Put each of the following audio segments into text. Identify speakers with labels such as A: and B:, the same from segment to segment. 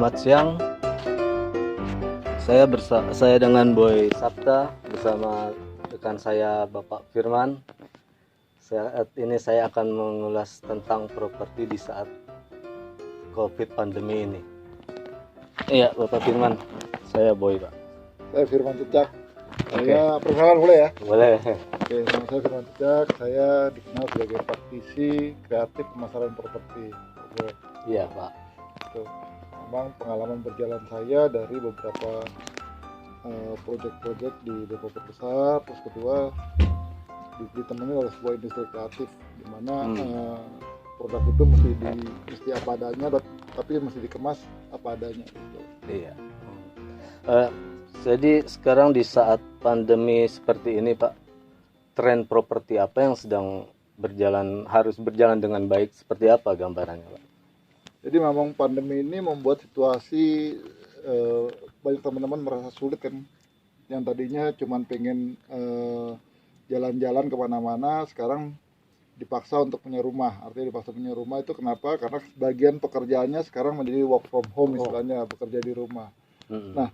A: Selamat siang. Saya dengan Boy Sabta bersama rekan saya Bapak Firman. Saat ini saya akan mengulas tentang properti di saat COVID pandemi ini. Iya, Bapak Firman. Saya Boy, Pak.
B: Saya Firman Cicak.
A: Oke.
B: Saya perkenalan boleh ya?
A: Boleh.
B: Oke, nama saya Firman Cicak. Saya dikenal sebagai praktisi kreatif pemasaran properti. Oke,
A: Iya, Pak.
B: itu memang pengalaman berjalan saya dari beberapa proyek-proyek di developer besar. Terus kedua ditemani oleh sebuah industri kreatif di mana produk itu mesti apa adanya, tapi mesti dikemas apa adanya. Gitu.
A: Iya. Jadi sekarang di saat pandemi seperti ini, Pak, tren properti apa yang sedang harus berjalan dengan baik, seperti apa gambarannya, Pak?
B: Jadi memang pandemi ini membuat situasi banyak teman-teman merasa sulit kan, yang tadinya cuman pengen jalan-jalan kemana-mana, sekarang dipaksa untuk punya rumah. Artinya dipaksa punya rumah itu kenapa? Karena sebagian pekerjaannya sekarang menjadi work from home, istilahnya bekerja di rumah. Nah,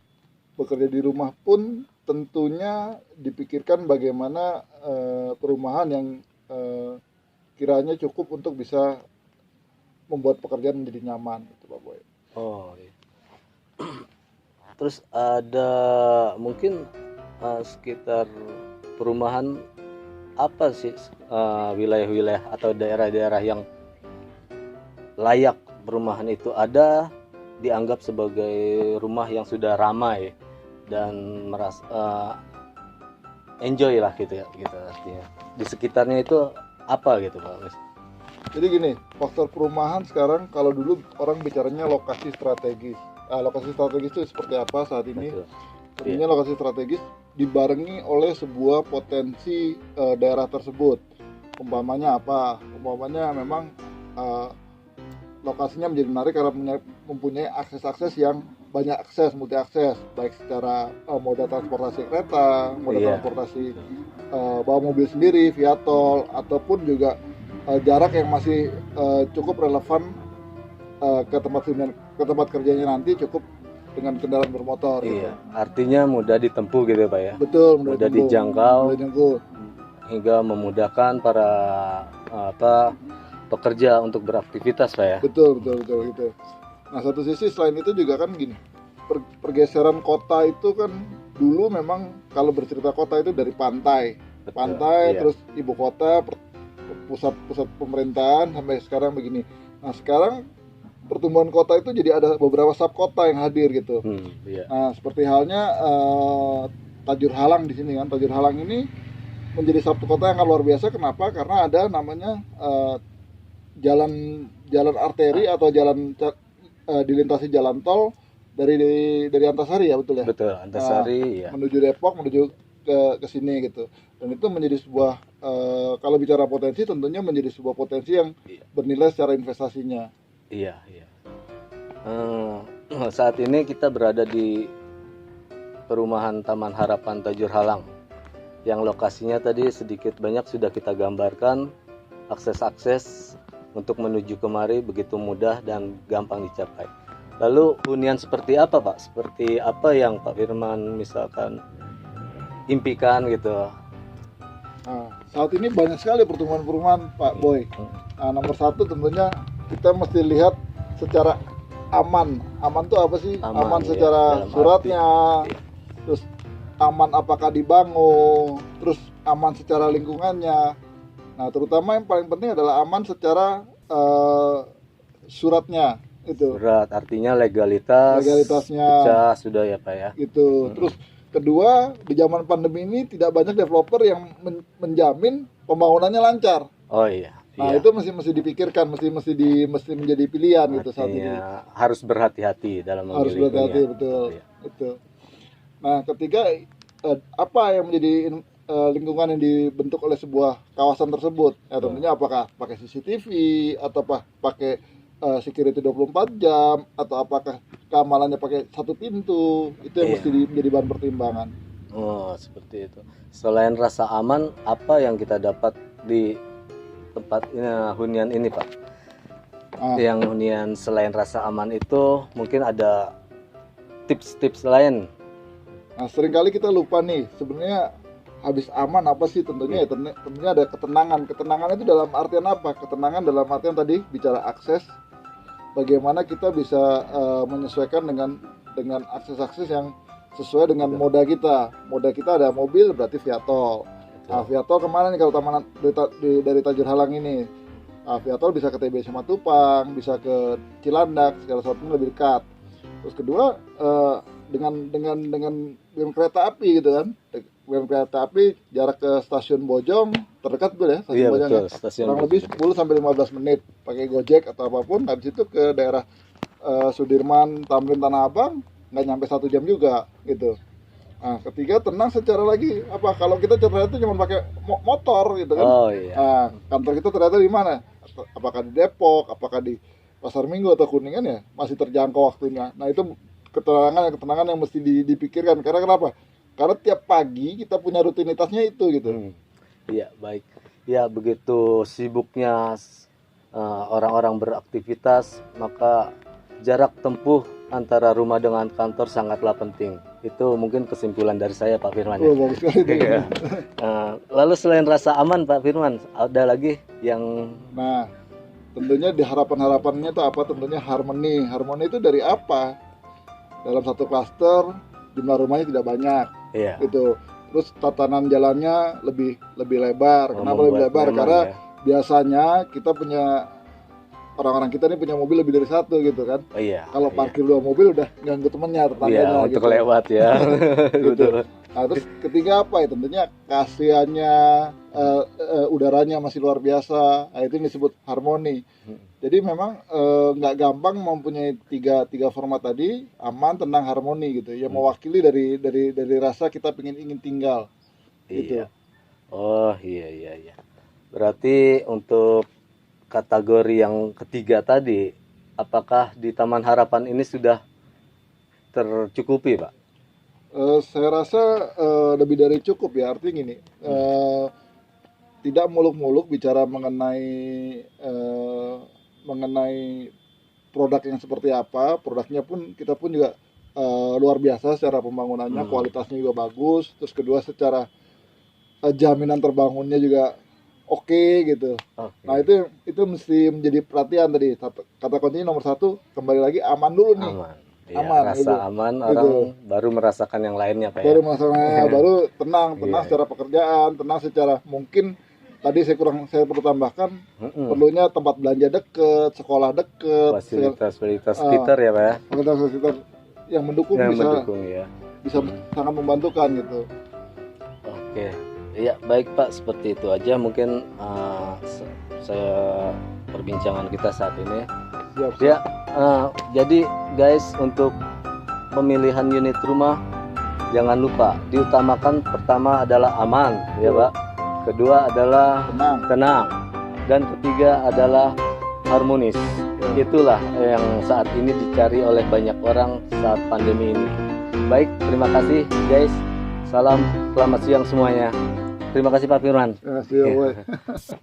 B: bekerja di rumah pun tentunya dipikirkan bagaimana perumahan yang kiranya cukup untuk bisa membuat pekerjaan menjadi nyaman, gitu Pak Boy.
A: Oh, iya. Terus ada mungkin sekitar perumahan apa sih wilayah-wilayah atau daerah-daerah yang layak perumahan itu ada dianggap sebagai rumah yang sudah ramai dan merasa enjoy lah gitu ya, gitu artinya. Di sekitarnya itu apa gitu, Pak?
B: Jadi gini, faktor perumahan sekarang kalau dulu orang bicaranya lokasi strategis. Lokasi strategis itu seperti apa saat ini? Tentunya lokasi strategis dibarengi oleh sebuah potensi daerah tersebut. Umpamanya apa? Umpamanya memang lokasinya menjadi menarik karena mempunyai akses-akses yang banyak akses, multi akses, baik secara moda transportasi kereta, moda transportasi bawa mobil sendiri via tol, ataupun juga jarak yang masih cukup relevan ke tempat kerjanya nanti cukup dengan kendaraan bermotor.
A: Iya,
B: gitu.
A: artinya mudah ditempuh gitu Pak ya.
B: Betul,
A: mudah dijangkau,
B: dijangkau
A: hingga memudahkan para pekerja untuk beraktivitas Pak ya.
B: Betul gitu. Nah, satu sisi selain itu juga kan gini, pergeseran kota itu kan dulu memang kalau bercerita kota itu dari pantai, terus ibu kota, pusat pemerintahan sampai sekarang begini. Nah, sekarang pertumbuhan kota itu jadi ada beberapa sub kota yang hadir gitu. Nah, seperti halnya Tajur Halang di sini kan. Tajur Halang ini menjadi satu kota yang luar biasa. Kenapa? Karena ada namanya jalan arteri atau jalan dilintasi jalan tol dari Antasari ya, betul ya?
A: Betul, Antasari.
B: Menuju Depok, menuju ke sini gitu. Dan itu menjadi sebuah kalau bicara potensi, tentunya menjadi sebuah potensi yang bernilai secara investasinya.
A: Iya. Saat ini kita berada di perumahan Taman Harapan Tajur Halang, yang lokasinya tadi sedikit banyak sudah kita gambarkan. Akses untuk menuju kemari begitu mudah dan gampang dicapai. Lalu hunian seperti apa Pak? Seperti apa yang Pak Firman misalkan impikan gitu?
B: Nah, saat ini banyak sekali pertumbuhan Pak Boy. Nah, nomor satu tentunya kita mesti lihat secara aman. Aman itu apa sih? Aman secara suratnya, terus aman apakah dibangun, terus aman secara lingkungannya. Nah, terutama yang paling penting adalah aman secara suratnya itu.
A: Surat artinya legalitasnya pecah sudah ya Pak ya.
B: Gitu. Terus kedua, di zaman pandemi ini tidak banyak developer yang menjamin pembangunannya lancar.
A: Oh iya.
B: Nah, itu mesti dipikirkan, mesti menjadi pilihan. Artinya, gitu saat ini.
A: Harus berhati-hati dalam memilih.
B: Harus berhati-hati, betul. Itu. Nah, ketiga, apa yang menjadi lingkungan yang dibentuk oleh sebuah kawasan tersebut? Ya, tentunya apakah pakai CCTV atau pakai security 24 jam, atau apakah keamalannya pakai satu pintu? Itu yang mesti menjadi bahan pertimbangan.
A: Oh, seperti itu. Selain rasa aman, apa yang kita dapat di tempat hunian ini Pak? yang hunian selain rasa aman itu mungkin ada tips-tips lain.
B: Nah, seringkali kita lupa nih, sebenarnya habis aman apa sih? Tentunya tentunya ada ketenangan. Ketenangan itu dalam artian apa? Ketenangan dalam artian tadi bicara akses. Bagaimana kita bisa menyesuaikan dengan akses-akses yang sesuai dengan moda kita. Moda kita ada mobil berarti via tol. Nah, via tol kemana nih kalau Taman dari Tajur Halang ini? Nah, via tol bisa ke TBC Matupang, bisa ke Cilandak, segala sesuatu lebih dekat. Terus kedua dengan kereta api gitu kan. Dengan kereta api jarak ke stasiun Bojong terdekat betul ya, stasiun Bojong.
A: Betul, stasiun
B: kurang lebih 10 sampai 15 menit pakai Gojek atau apapun. Habis itu ke daerah Sudirman, Tamrin, Tanah Abang nggak nyampe 1 jam juga gitu. Nah, ketiga tenang secara lagi apa kalau kita ternyata cuma pakai motor gitu kan. Nah, kantor kita ternyata di mana? Apakah di Depok, apakah di Pasar Minggu atau Kuningan ya masih terjangkau waktunya. Nah, itu ketenangan yang mesti dipikirkan. Karena kenapa? Karena tiap pagi kita punya rutinitasnya itu gitu.
A: Iya, baik. Ya, begitu sibuknya orang-orang beraktivitas, maka jarak tempuh antara rumah dengan kantor sangatlah penting. Itu mungkin kesimpulan dari saya, Pak Firman.
B: Oh, bagus sekali.
A: Lalu selain rasa aman, Pak Firman, ada lagi yang...
B: Nah, tentunya di harapan-harapannya itu apa? Tentunya harmoni. Harmoni itu dari apa? Dalam satu klaster jumlah rumahnya tidak banyak.
A: Iya.
B: Gitu. Terus tatanan jalannya lebih lebar. Kenapa lebih lebar? Karena biasanya kita punya orang-orang kita ini punya mobil lebih dari satu gitu kan. Kalau parkir 2 mobil udah ganggu temennya, tetangganya
A: untuk
B: gitu.
A: lewat ya.
B: Gitu. Nah, terus ketiga apa ya? Tentunya kasihannya udaranya masih luar biasa. Nah, itu yang disebut harmoni. Jadi memang nggak gampang mempunyai tiga format tadi, aman, tenang, harmoni gitu. Yang mewakili dari rasa kita ingin tinggal. Gitu.
A: Oh iya. Berarti untuk kategori yang ketiga tadi, apakah di Taman Harapan ini sudah tercukupi, Pak?
B: Saya rasa lebih dari cukup ya. Artinya gini, tidak muluk-muluk bicara mengenai produk yang seperti apa. Produknya pun kita pun juga luar biasa secara pembangunannya, kualitasnya juga bagus. Terus kedua secara jaminan terbangunnya juga oke gitu. Nah, itu mesti menjadi perhatian tadi. Kata kuncinya nomor 1, kembali lagi aman dulu nih.
A: Aman, rasa gitu. Aman orang baru merasakan yang lainnya, Pak.
B: Baru baru tenang secara pekerjaan, tenang secara mungkin tadi saya perlu tambahkan perlunya tempat belanja deket, sekolah deket,
A: fasilitas sekitar ya, Pak ya.
B: Fasilitas sekitar yang mendukung bisa sangat membantukan gitu.
A: Oke. Ya, baik Pak, seperti itu aja mungkin saya perbincangan kita saat ini.
B: Siap.
A: Ya, jadi guys, untuk pemilihan unit rumah jangan lupa diutamakan pertama adalah aman, ya Pak. Kedua adalah tenang. Dan ketiga adalah harmonis. Itulah yang saat ini dicari oleh banyak orang saat pandemi ini. Baik, terima kasih guys. Salam, selamat siang semuanya. Terima kasih Pak Firman.
B: Terima kasih.